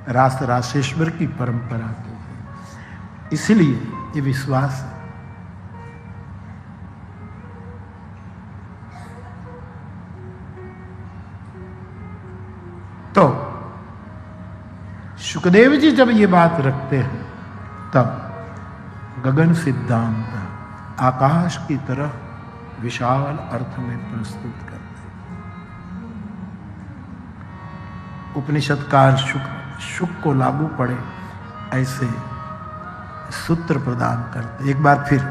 रास रासेश्वर की परंपरा के हैं, इसलिए ये विश्वास है। सुखदेव जी जब ये बात रखते हैं तब गगन सिद्धांत आकाश की तरह विशाल अर्थ में प्रस्तुत करते हैं। उपनिषदकार शुक को लागू पड़े ऐसे सूत्र प्रदान करते। एक बार फिर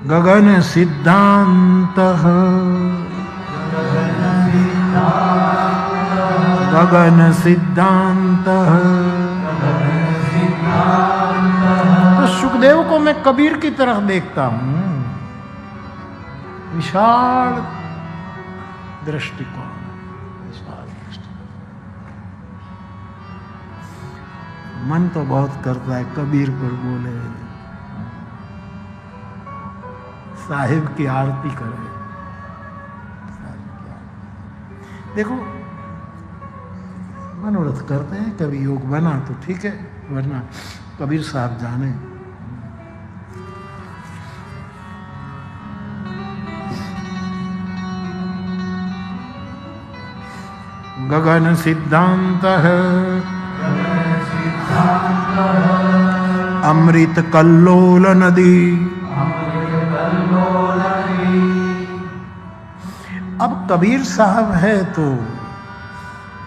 गगन सिद्धांत गगन सिद्धांत। तो सुखदेव को मैं कबीर की तरफ देखता हूं, विशाल दृष्टिकोण, विशाल दृष्टिकोण। मन तो बहुत करता है कबीर पर बोले, साहिब की आरती करे। देखो मनोरथ करते हैं, कभी योग बना तो ठीक है, वरना कबीर साहब जाने। गगन सिद्धांत है अमृत कल्लोल नदी। अब कबीर साहब है तो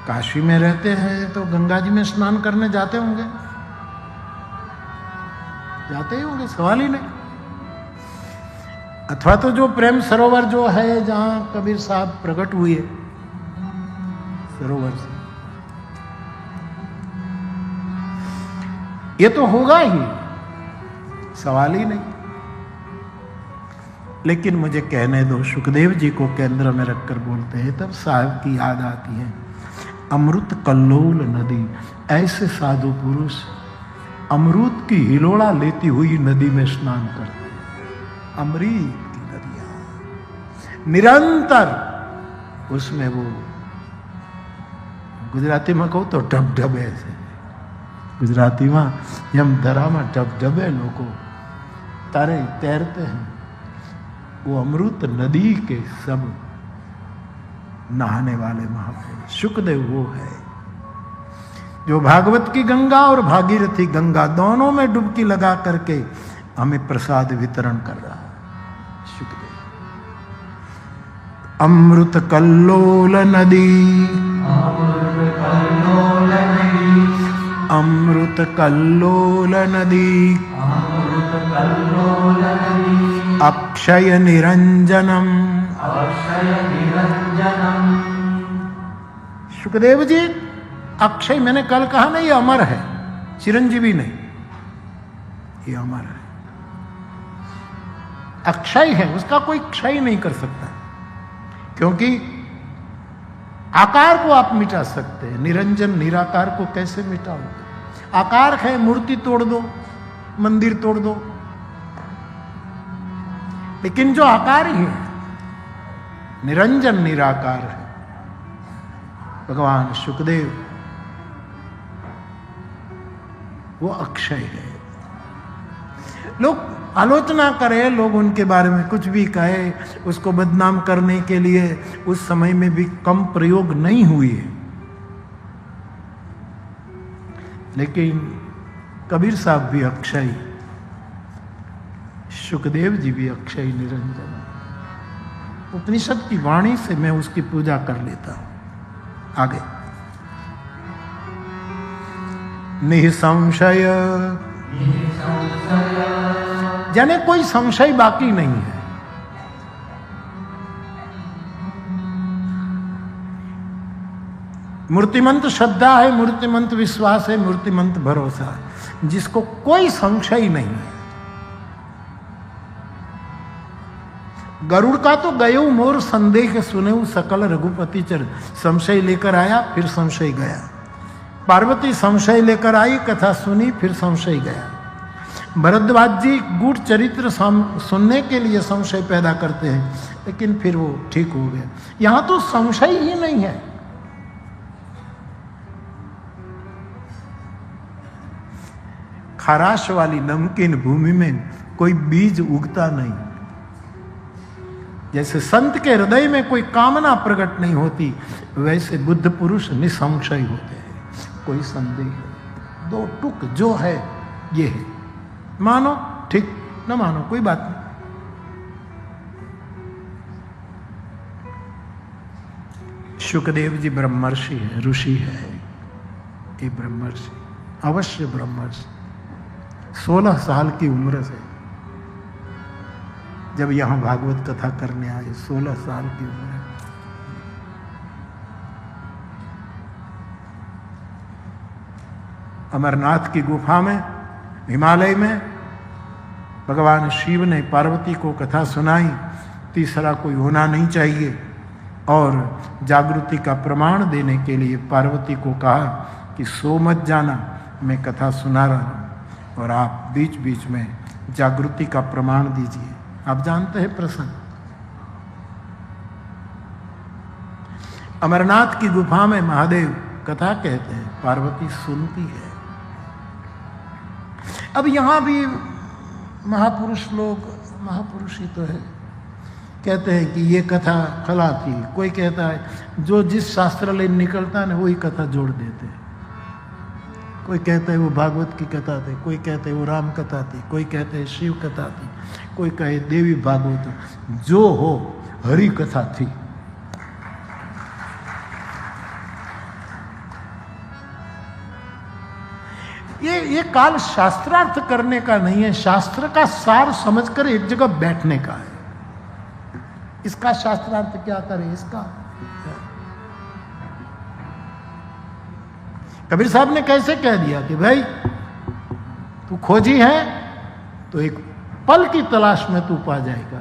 काशी में रहते हैं, तो गंगा जी में स्नान करने जाते होंगे, जाते ही होंगे, सवाल ही नहीं। अथवा तो जो प्रेम सरोवर जो है जहां कबीर साहब प्रकट हुए, सरोवर से, ये तो होगा ही, सवाल ही नहीं। लेकिन मुझे कहने दो, सुखदेव जी को केंद्र में रखकर बोलते हैं, तब साहब की याद आती है। अमृत कल्लोल नदी, ऐसे साधु पुरुष अमृत की हिलोड़ा लेती हुई नदी में स्नान करते हैं। अमृत की नदियां निरंतर उसमें वो, गुजराती में कहूँ तो ढबढबे से, गुजराती में यम धरा में ढबढबे लोग तारे तैरते हैं, वो अमृत नदी के सब नहाने वाले महापुरुष सुखदेव वो है जो भागवत की गंगा और भागीरथी गंगा दोनों में डुबकी लगा करके हमें प्रसाद वितरण कर रहा है। सुखदेव अमृत कल्लोल नदी, अमृत कल्लोल नदी, अक्षय निरंजनम। सुखदेव जी अक्षय, मैंने कल कहा ना, ये अमर है, चिरंजीवी नहीं, ये अमर है, अक्षय है, उसका कोई क्षय नहीं कर सकता, क्योंकि आकार को आप मिटा सकते हैं, निरंजन निराकार को कैसे मिटाओगे? आकार है, मूर्ति तोड़ दो, मंदिर तोड़ दो, लेकिन जो आकार ही है, निरंजन निराकार है भगवान सुखदेव, वो अक्षय है। लोग आलोचना करें, लोग उनके बारे में कुछ भी कहे, उसको बदनाम करने के लिए उस समय में भी कम प्रयोग नहीं हुई है, लेकिन कबीर साहब भी अक्षय, सुखदेव जी भी अक्षय निरंजन। उपनिषद की वाणी से मैं उसकी पूजा कर लेता हूं। आगे निसंशय, यानी कोई संशय बाकी नहीं है। मूर्तिमंत श्रद्धा है, मूर्तिमंत विश्वास है, मूर्तिमंत भरोसा है, जिसको कोई संशय नहीं है। गरुड़ का तो गयो मोर संदेह सुनेऊ सकल रघुपति चर, संशय लेकर आया फिर संशय गया। पार्वती संशय लेकर आई, कथा सुनी, फिर संशय गया। भरद्वाज जी गूढ़ चरित्र सुनने के लिए संशय पैदा करते हैं, लेकिन फिर वो ठीक हो गया। यहां तो संशय ही नहीं है। खराश वाली नमकीन भूमि में कोई बीज उगता नहीं। जैसे संत के हृदय में कोई कामना प्रकट नहीं होती, वैसे बुद्ध पुरुष निसंशय होते हैं। कोई संदेह है, दो टुक जो है ये है, मानो ठीक, न मानो कोई बात नहीं। शुकदेव जी ब्रह्मर्षि है, ऋषि है, ये ब्रह्मर्षि, अवश्य ब्रह्मर्षि। 16 साल की उम्र से जब यहां भागवत कथा करने आए, 16 साल की उम्र। अमरनाथ की गुफा में, हिमालय में भगवान शिव ने पार्वती को कथा सुनाई, तीसरा कोई होना नहीं चाहिए, और जागृति का प्रमाण देने के लिए पार्वती को कहा कि सो मत जाना, मैं कथा सुना रहा हूं और आप बीच बीच में जागृति का प्रमाण दीजिए। आप जानते हैं प्रसंग, अमरनाथ की गुफा में महादेव कथा कहते हैं, पार्वती सुनती है। अब यहां भी महापुरुष लोग, महापुरुष ही तो है, कहते हैं कि ये कथा फला थी। कोई कहता है जो जिस शास्त्र ले निकलता है ना वही कथा जोड़ देते हैं। कोई कहता है वो भागवत की कथा थी, कोई कहते हैं वो राम कथा थी, कोई कहते हैं शिव कथा थी, कोई कहे देवी भागवत, जो हो हरि कथा थी। ये काल शास्त्रार्थ करने का नहीं है, शास्त्र का सार समझकर एक जगह बैठने का है। इसका शास्त्रार्थ क्या करे, इसका कबीर साहब ने कैसे कह दिया कि भाई तू खोजी है तो एक पल की तलाश में तू पा जाएगा,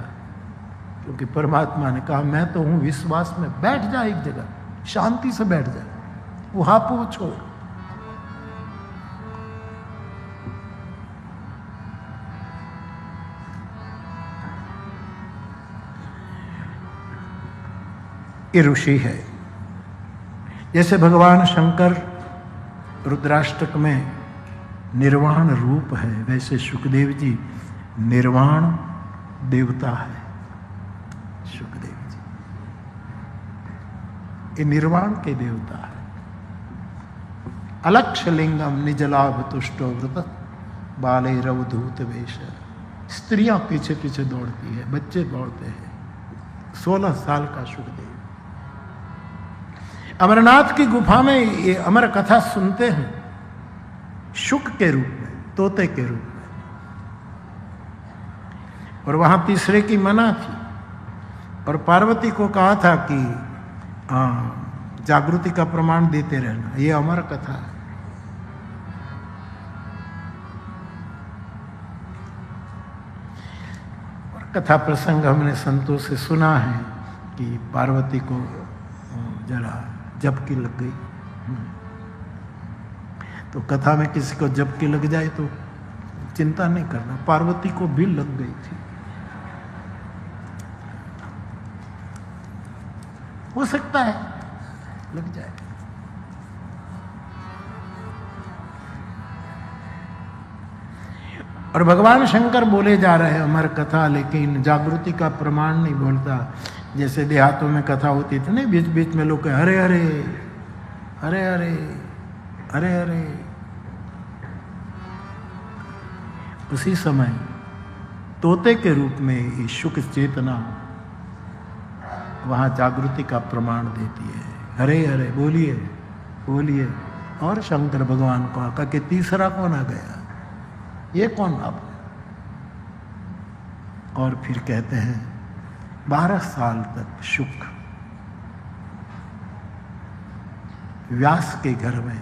क्योंकि परमात्मा ने कहा मैं तो हूं विश्वास में, बैठ जा एक जगह, शांति से बैठ जा, वो हापो छोड़। ये ऋषि है। जैसे भगवान शंकर रुद्राष्टक में निर्वाण रूप है, वैसे सुखदेव जी निर्वाण देवता है। सुखदेव जी ये निर्वाण के देवता है। अलक्ष्य लिंगम निजलाभ तुष्टो व्रत बाले रवधूत वेश। स्त्रियां पीछे पीछे दौड़ती है, बच्चे दौड़ते हैं। 16 साल का सुखदेव अमरनाथ की गुफा में ये अमर कथा सुनते हैं, शुक के रूप में, तोते के रूप में। और वहां तीसरे की मना थी, और पार्वती को कहा था कि जागृति का प्रमाण देते रहना, ये अमर कथा है। और कथा प्रसंग हमने संतों से सुना है कि पार्वती को जरा झपकी लग गई। तो कथा में किसी को झपकी लग जाए तो चिंता नहीं करना, पार्वती को भी लग गई थी। हो सकता है लग जाए। और भगवान शंकर बोले जा रहे हैं अमर कथा, लेकिन जागृति का प्रमाण नहीं बोलता। जैसे देहातों में कथा होती थी ना, बीच बीच में लोग हरे हरे हरे हरे हरे हरे, उसी समय तोते के रूप में ये शुक चेतना वहां जागृति का प्रमाण देती है। हरे हरे बोलिए बोलिए। और शंकर भगवान को आका कि तीसरा कौन आ गया, ये कौन आप? और फिर कहते हैं 12 साल तक शुक व्यास के घर में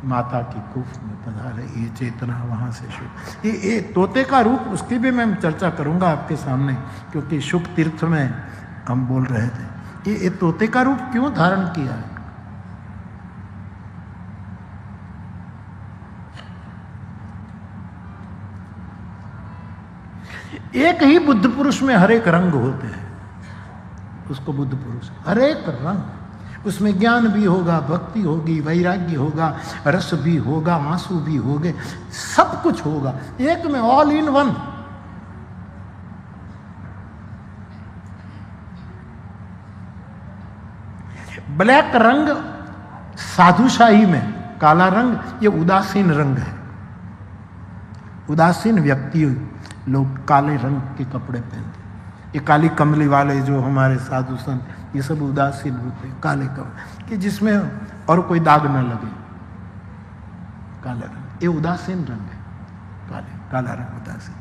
माता की कुफ में पधारे। ये चेतना वहां से शुक, ये तोते का रूप, उसकी भी मैं चर्चा करूंगा आपके सामने, क्योंकि शुक तीर्थ में हम बोल रहे थे। ये तोते का रूप क्यों धारण किया है? एक ही बुद्ध पुरुष में हर एक रंग होते हैं, उसको बुद्ध पुरुष, हर एक रंग। उसमें ज्ञान भी होगा, भक्ति होगी, वैराग्य होगा, रस भी होगा, आंसू भी होंगे, सब कुछ होगा एक में, ऑल इन वन। ब्लैक रंग साधुशाही में, काला रंग ये उदासीन रंग है। उदासीन व्यक्ति लोग काले रंग के कपड़े पहनते। ये काली कमली वाले जो हमारे साधु संत, ये सब उदासीन होते हैं, काले कपड़े कि जिसमें और कोई दाग न लगे, काला रंग, ये उदासीन रंग है। काला रंग उदासीन।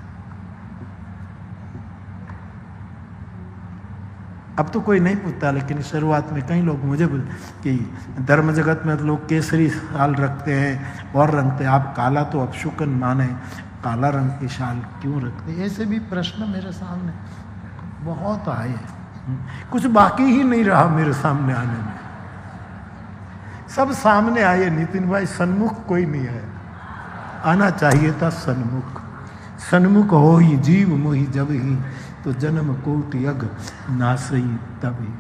अब तो कोई नहीं पूछता, लेकिन शुरुआत में कई लोग मुझे कि धर्म जगत में तो लोग केसरी शाल रखते हैं और रंगते, आप काला तो अपशुकन माने, काला रंग की शाल क्यों रखते? ऐसे भी प्रश्न मेरे सामने बहुत आए, कुछ बाकी ही नहीं रहा मेरे सामने आने में, सब सामने आए। नितिन भाई सन्मुख कोई नहीं है, आना चाहिए था सन्मुख। सन्मुख हो ही जीव मोहि जब ही, तो जन्म कोटि अग नासई तभी।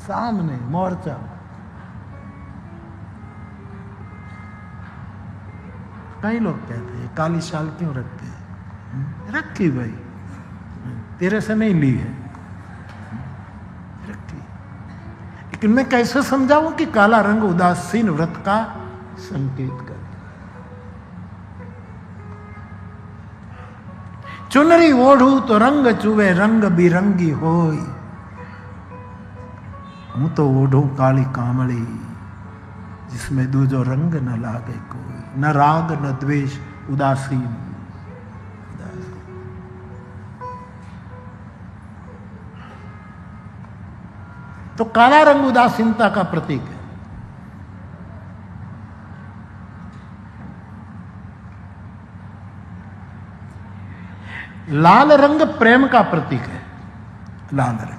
सामने मोर्चा। कई लोग कहते हैं काली शाल क्यों रखते हैं? रखी भाई, तेरे से नहीं ली है, रखी। लेकिन मैं कैसे समझाऊं कि काला रंग उदासीन व्रत का संकेत कर। चुनरी ओढ़ू तो रंग चुवे, रंग बिरंगी होई। हूं तो ओढ़ू काली कामड़ी, जिसमें दूजो रंग न लागे कोई, न राग न द्वेष, उदासीन। तो काला रंग उदासीनता का प्रतीक है। लाल रंग प्रेम का प्रतीक है। लाल रंग,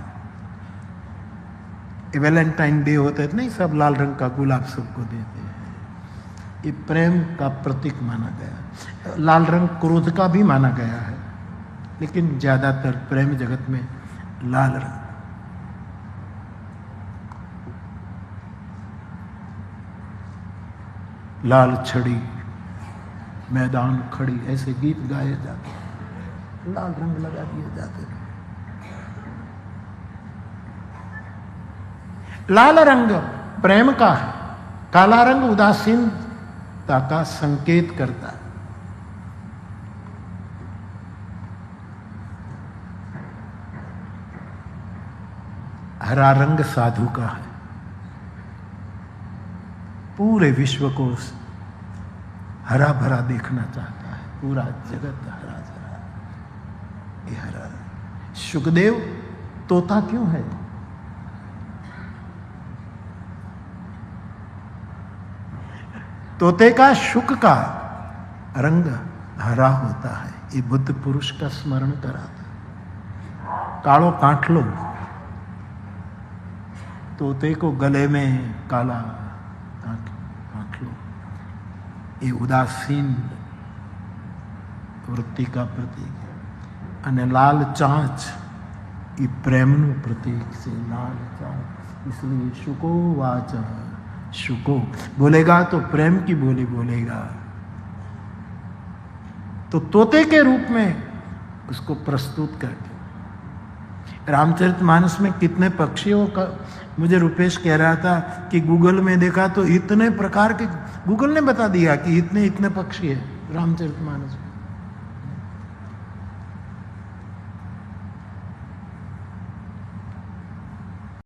वैलेंटाइन डे होता है नहीं, सब लाल रंग का गुलाब सबको देते हैं, ये प्रेम का प्रतीक माना गया। लाल रंग क्रोध का भी माना गया है, लेकिन ज्यादातर प्रेम जगत में लाल रंग। लाल छड़ी मैदान खड़ी, ऐसे गीत गाए जाते हैं, लाल रंग लगा दिए जाते हैं। लाल रंग प्रेम का है, काला रंग उदासीनता का संकेत करता है। हरा रंग साधु का है, पूरे विश्व को हरा भरा देखना चाहता है, पूरा जगत हरा भरा। ये हरा। सुखदेव तोता क्यों है? तोते का शुक का रंग हरा होता है, ये बुद्ध पुरुष का स्मरण कराता है। कालो कांठलो, तोते को गले में काला कांठलो, ये उदासीन वृत्ति का प्रतीक है। अने लाल चांच ये प्रेमनु प्रतीक से लाल चांच, इसलिए शुको वाचा, शुको बोलेगा तो प्रेम की बोली बोलेगा। तो तोते के रूप में उसको प्रस्तुत करके। रामचरितमानस में कितने पक्षियों का, मुझे रुपेश कह रहा था कि गूगल में देखा तो इतने प्रकार के, गूगल ने बता दिया कि इतने इतने पक्षी है रामचरितमानस में।